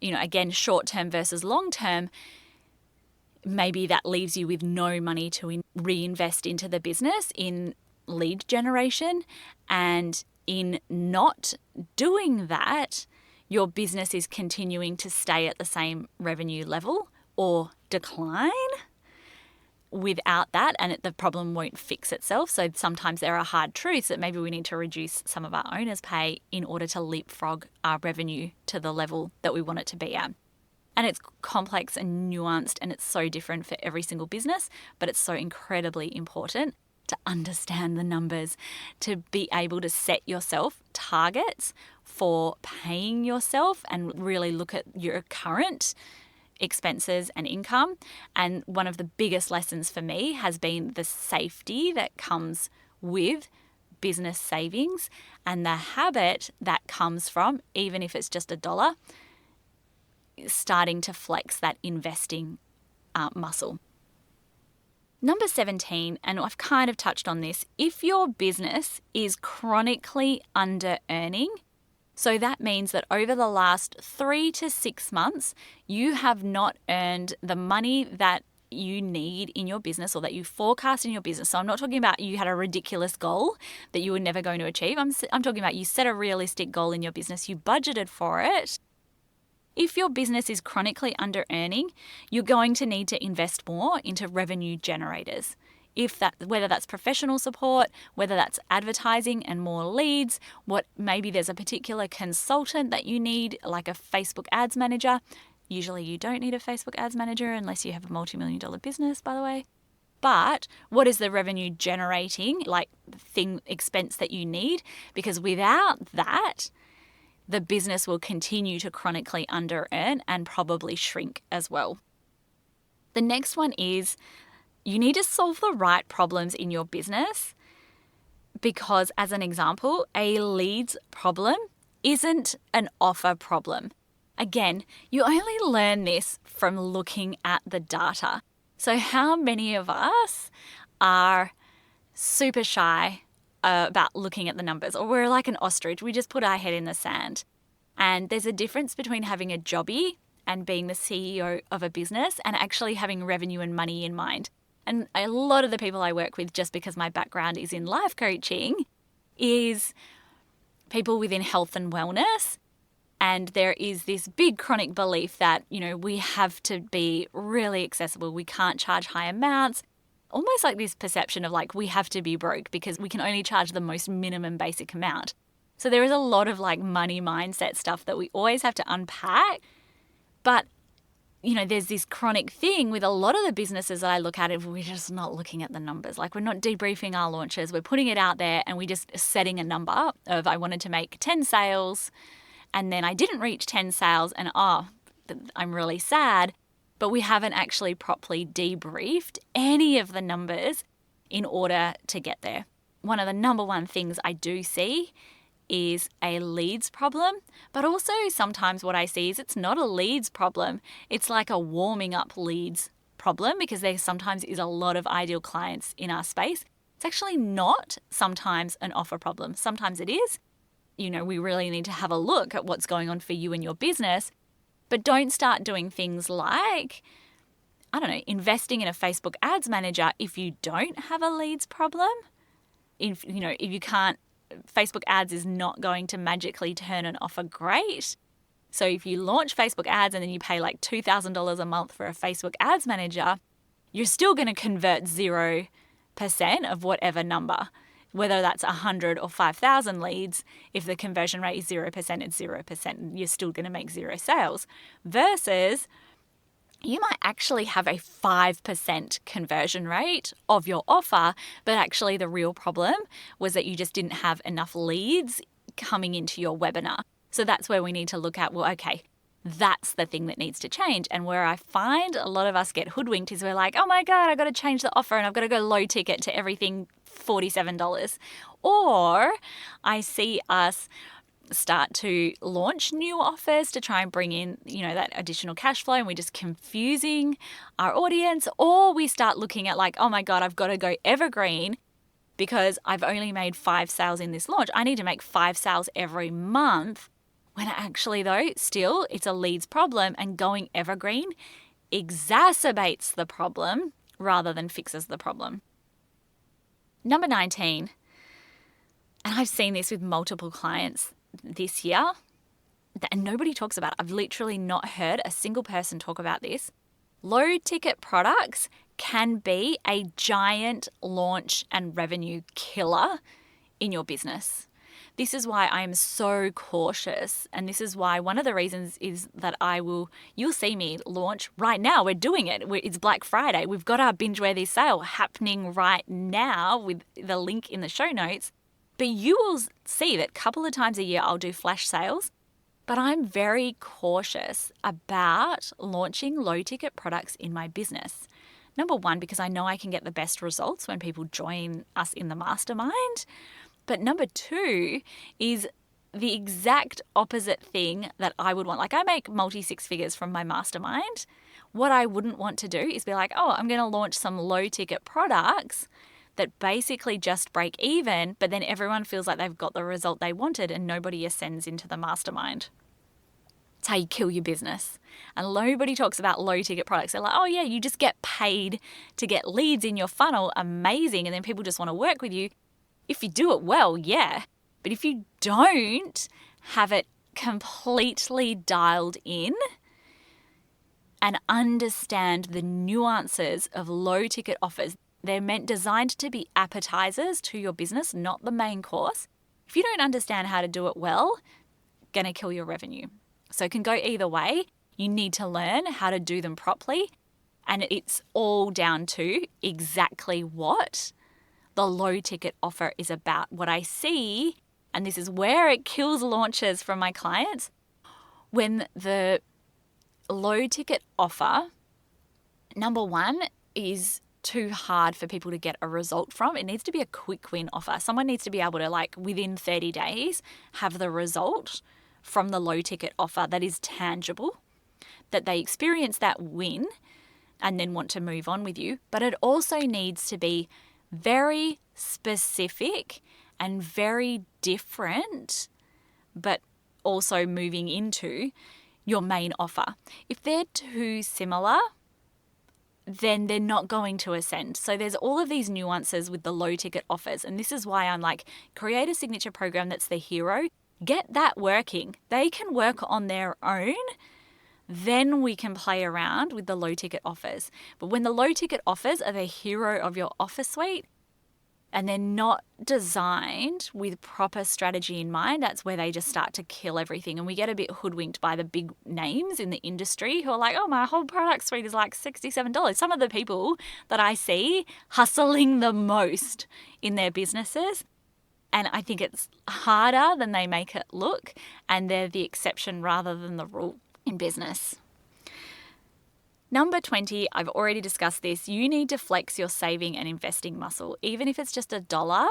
again, short term versus long term, maybe that leaves you with no money to reinvest into the business in lead generation. And in not doing that, your business is continuing to stay at the same revenue level or decline without that, and the problem won't fix itself. So sometimes there are hard truths that maybe we need to reduce some of our owner's pay in order to leapfrog our revenue to the level that we want it to be at. And it's complex and nuanced, and it's so different for every single business, but it's so incredibly important to understand the numbers, to be able to set yourself targets for paying yourself and really look at your current expenses and income. And one of the biggest lessons for me has been the safety that comes with business savings and the habit that comes from, even if it's just $1, starting to flex that investing muscle. Number 17, and I've kind of touched on this, if your business is chronically under earning, so that means that over the last 3 to 6 months, you have not earned the money that you need in your business or that you forecast in your business. So I'm not talking about you had a ridiculous goal that you were never going to achieve. I'm talking about you set a realistic goal in your business, you budgeted for it, If your business is chronically under earning, you're going to need to invest more into revenue generators. Whether that's professional support, whether that's advertising and more leads, maybe there's a particular consultant that you need, like a Facebook ads manager. Usually you don't need a Facebook ads manager unless you have a multi-million-dollar business, by the way. But what is the revenue generating expense that you need? Because without that, the business will continue to chronically under earn and probably shrink as well. The next one is you need to solve the right problems in your business because, as an example, a leads problem isn't an offer problem. Again, you only learn this from looking at the data. So how many of us are super shy about looking at the numbers, or we're like an ostrich, we just put our head in the sand? And there's a difference between having a jobby and being the CEO of a business and actually having revenue and money in mind. And a lot of the people I work with, just because my background is in life coaching, is people within health and wellness. And there is this big chronic belief that, we have to be really accessible. We can't charge high amounts. Almost like this perception of we have to be broke because we can only charge the most minimum basic amount. So there is a lot of money mindset stuff that we always have to unpack. But there's this chronic thing with a lot of the businesses that I look at, we're just not looking at the numbers. We're not debriefing our launches. We're putting it out there and we're just setting a number of I wanted to make 10 sales and then I didn't reach 10 sales and I'm really sad. But we haven't actually properly debriefed any of the numbers in order to get there. One of the number one things I do see is a leads problem, but also sometimes what I see is it's not a leads problem. It's like a warming up leads problem because there sometimes is a lot of ideal clients in our space. It's actually not sometimes an offer problem. Sometimes it is. We really need to have a look at what's going on for you and your business, but don't start doing things like, investing in a Facebook ads manager if you don't have a leads problem. If you can't, Facebook ads is not going to magically turn an offer great. So if you launch Facebook ads and then you pay $2,000 a month for a Facebook ads manager, you're still going to convert 0% of whatever number, whether that's 100 or 5,000 leads. If the conversion rate is 0%, it's 0%. You're still going to make 0 sales versus you might actually have a 5% conversion rate of your offer, but actually the real problem was that you just didn't have enough leads coming into your webinar. So that's where we need to look at, that's the thing that needs to change. And where I find a lot of us get hoodwinked is we're like, oh my God, I've got to change the offer and I've got to go low ticket to everything $47. Or I see us start to launch new offers to try and bring in, that additional cash flow, and we're just confusing our audience. Or we start looking at oh my God, I've got to go evergreen because I've only made 5 sales in this launch. I need to make 5 sales every month. When actually though, still it's a leads problem, and going evergreen exacerbates the problem rather than fixes the problem. Number 19, and I've seen this with multiple clients this year, and nobody talks about it. I've literally not heard a single person talk about this. Low ticket products can be a giant launch and revenue killer in your business. This is why I am so cautious. And this is why one of the reasons is that you'll see me launch right now. We're doing it. It's Black Friday. We've got our Binge Worthy sale happening right now with the link in the show notes. But you will see that a couple of times a year I'll do flash sales. But I'm very cautious about launching low ticket products in my business. Number one, because I know I can get the best results when people join us in the mastermind. But number two is the exact opposite thing that I would want. I make multi-6 figures from my mastermind. What I wouldn't want to do is be I'm going to launch some low ticket products that basically just break even, but then everyone feels like they've got the result they wanted and nobody ascends into the mastermind. It's how you kill your business. And nobody talks about low ticket products. They're like, oh yeah, you just get paid to get leads in your funnel. Amazing. And then people just want to work with you. If you do it well, yeah. But if you don't have it completely dialed in and understand the nuances of low ticket offers. They're designed to be appetizers to your business, not the main course. If you don't understand how to do it well, going to kill your revenue. So it can go either way. You need to learn how to do them properly. And it's all down to exactly what the low ticket offer is about. What I see, and this is where it kills launches from my clients, when the low ticket offer, number one, is too hard for people to get a result from. It needs to be a quick win offer. Someone needs to be able to, like, within 30 days, have the result from the low ticket offer that is tangible, that they experience that win and then want to move on with you. But it also needs to be very specific and very different, but also moving into your main offer. If they're too similar, then they're not going to ascend. So there's all of these nuances with the low ticket offers. And this is why I'm like, create a signature program that's the hero. Get that working. They can work on their own. Then we can play around with the low ticket offers. But when the low ticket offers are the hero of your offer suite, and they're not designed with proper strategy in mind, that's where they just start to kill everything. And we get a bit hoodwinked by the big names in the industry who are like, oh, my whole product suite is like $67. Some of the people that I see hustling the most in their businesses. And I think it's harder than they make it look. And they're the exception rather than the rule in business. Number 20, I've already discussed this. You need to flex your saving and investing muscle, even if it's just $1.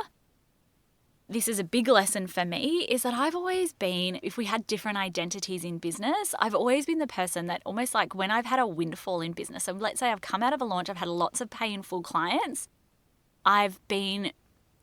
This is a big lesson for me, is that I've always been, if we had different identities in business, I've always been the person that almost like when I've had a windfall in business, so let's say I've come out of a launch, I've had lots of pay in full clients, I've been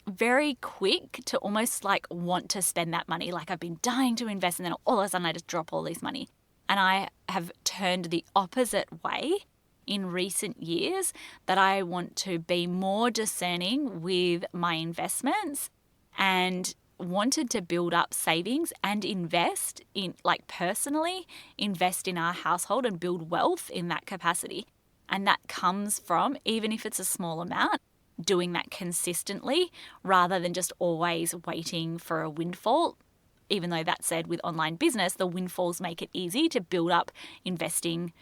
very quick to almost like want to spend that money. Like I've been dying to invest and then all of a sudden I just drop all this money. And I have turned the opposite way in recent years, that I want to be more discerning with my investments and wanted to build up savings and invest in, like personally, invest in our household and build wealth in that capacity. And that comes from, even if it's a small amount, doing that consistently rather than just always waiting for a windfall. Even though that said, with online business, the windfalls make it easy to build up investing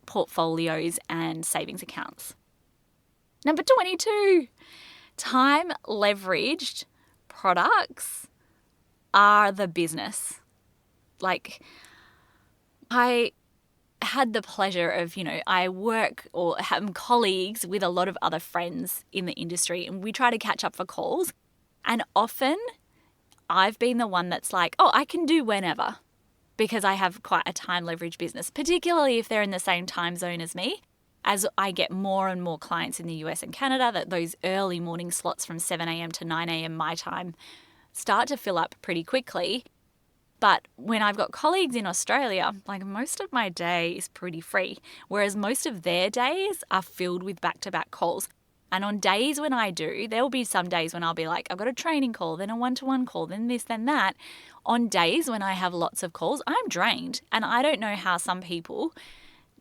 portfolios and savings accounts. Number 22, time leveraged products are the business. Like I had the pleasure of, I work or have colleagues with a lot of other friends in the industry, and we try to catch up for calls. And often I've been the one that's like, oh, I can do whenever, because I have quite a time leverage business, particularly if they're in the same time zone as me. As I get more and more clients in the US and Canada, that those early morning slots from 7 a.m. to 9 a.m. my time start to fill up pretty quickly. But when I've got colleagues in Australia, like most of my day is pretty free, whereas most of their days are filled with back-to-back calls. And on days when I do, there'll be some days when I'll be like, I've got a training call, then a one-to-one call, then this, then that. On days when I have lots of calls, I'm drained. And I don't know how some people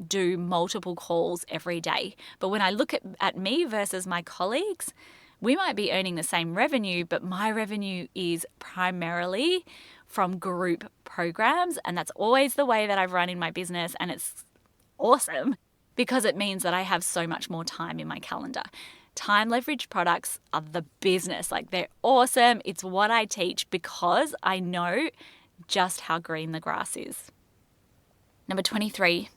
do multiple calls every day. But when I look at me versus my colleagues, we might be earning the same revenue, but my revenue is primarily from group programs. And that's always the way that I've run in my business. And it's awesome, because it means that I have so much more time in my calendar. Time leverage products are the business. Like they're awesome. It's what I teach because I know just how green the grass is. Number 23,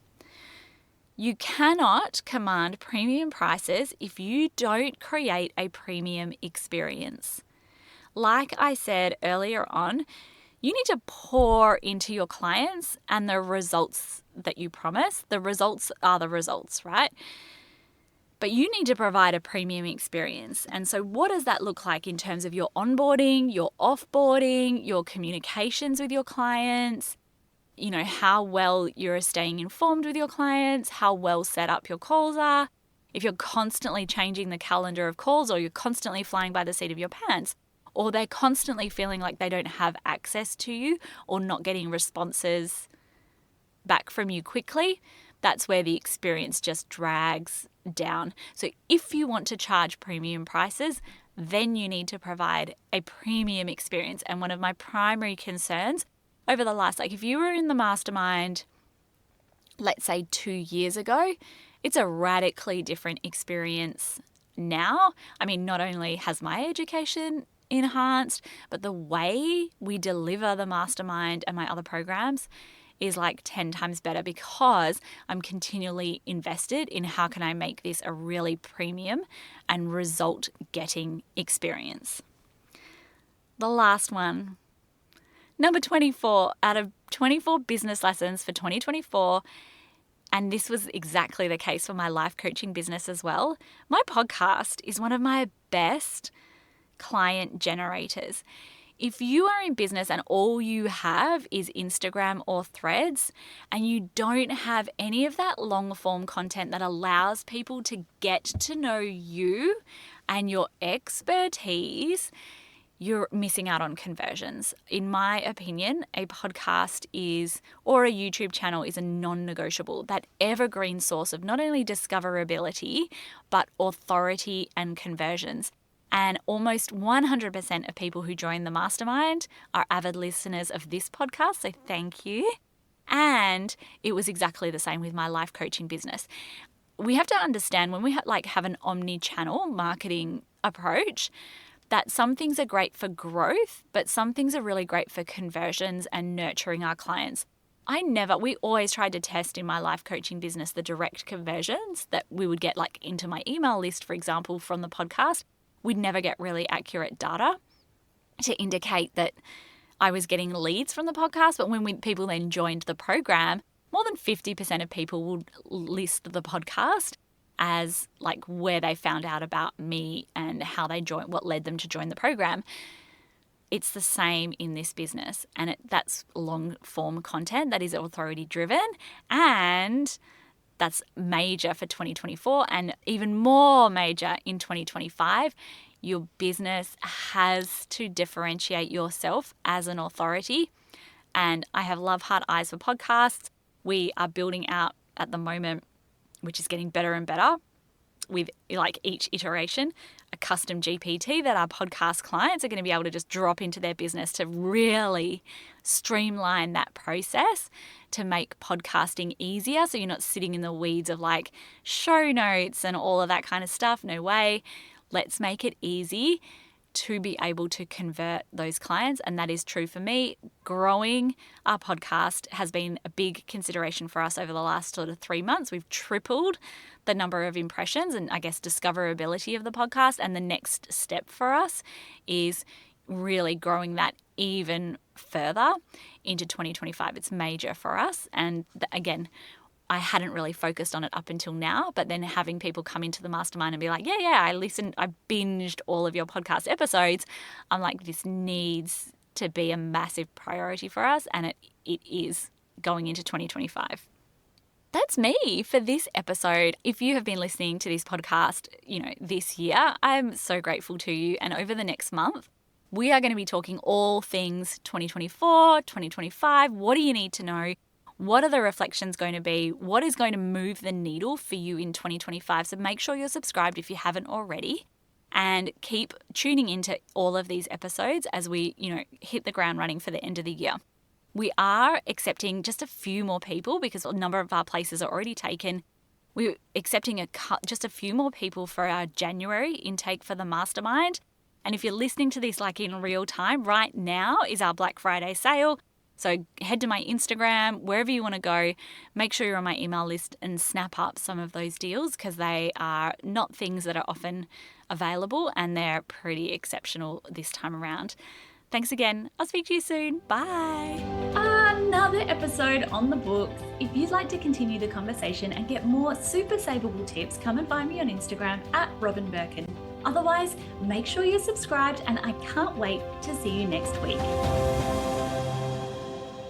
you cannot command premium prices if you don't create a premium experience. Like I said earlier on, you need to pour into your clients and the results that you promise. The results are the results, right? But you need to provide a premium experience. And so what does that look like in terms of your onboarding, your offboarding, your communications with your clients, how well you're staying informed with your clients, how well set up your calls are. If you're constantly changing the calendar of calls or you're constantly flying by the seat of your pants, or they're constantly feeling like they don't have access to you or not getting responses back from you quickly, that's where the experience just drags down. So if you want to charge premium prices, then you need to provide a premium experience. And one of my primary concerns over the last, if you were in the mastermind, let's say 2 years ago, it's a radically different experience now. I mean, not only has my education enhanced, but the way we deliver the mastermind and my other programs is like 10 times better because I'm continually invested in how can I make this a really premium and result getting experience. The last one, number 24 out of 24 business lessons for 2024. And this was exactly the case for my life coaching business as well. My podcast is one of my best client generators. If you are in business and all you have is Instagram or Threads and you don't have any of that long form content that allows people to get to know you and your expertise, you're missing out on conversions. In my opinion, a podcast or a YouTube channel is a non-negotiable, that evergreen source of not only discoverability, but authority and conversions. And almost 100% of people who join the mastermind are avid listeners of this podcast, so thank you. And it was exactly the same with my life coaching business. We have to understand when we have an omni-channel marketing approach, that some things are great for growth, but some things are really great for conversions and nurturing our clients. We always tried to test in my life coaching business the direct conversions that we would get into my email list, for example, from the podcast. We'd never get really accurate data to indicate that I was getting leads from the podcast. But when people then joined the program, more than 50% of people would list the podcast as where they found out about me and how they joined, what led them to join the program. It's the same in this business, and that's long form content that is authority driven, and that's major for 2024 and even more major in 2025. Your business has to differentiate yourself as an authority. And I have love, heart, eyes for podcasts. We are building out at the moment, which is getting better and better with each iteration, a custom GPT that our podcast clients are going to be able to just drop into their business to really streamline that process to make podcasting easier. So you're not sitting in the weeds of show notes and all of that kind of stuff. No way. Let's make it easy to be able to convert those clients. And that is true for me. Growing our podcast has been a big consideration for us over the last sort of 3 months. We've tripled the number of impressions and discoverability of the podcast. And the next step for us is really growing that even further into 2025. It's major for us. And again, I hadn't really focused on it up until now, but then having people come into the mastermind and be like, yeah, I binged all of your podcast episodes. I'm like, this needs to be a massive priority for us. And it is going into 2025. That's me for this episode. If you have been listening to this podcast, this year, I'm so grateful to you. And over the next month, we are going to be talking all things 2024, 2025. What do you need to know? What are the reflections going to be? What is going to move the needle for you in 2025? So make sure you're subscribed if you haven't already, and keep tuning into all of these episodes as we, hit the ground running for the end of the year. We are accepting just a few more people because a number of our places are already taken. We're accepting just a few more people for our January intake for the mastermind. And if you're listening to this in real time, right now is our Black Friday sale. So head to my Instagram, wherever you want to go, make sure you're on my email list and snap up some of those deals because they are not things that are often available and they're pretty exceptional this time around. Thanks again. I'll speak to you soon. Bye. Another episode on the books. If you'd like to continue the conversation and get more super savable tips, come and find me on Instagram @Robin Birkin. Otherwise, make sure you're subscribed and I can't wait to see you next week.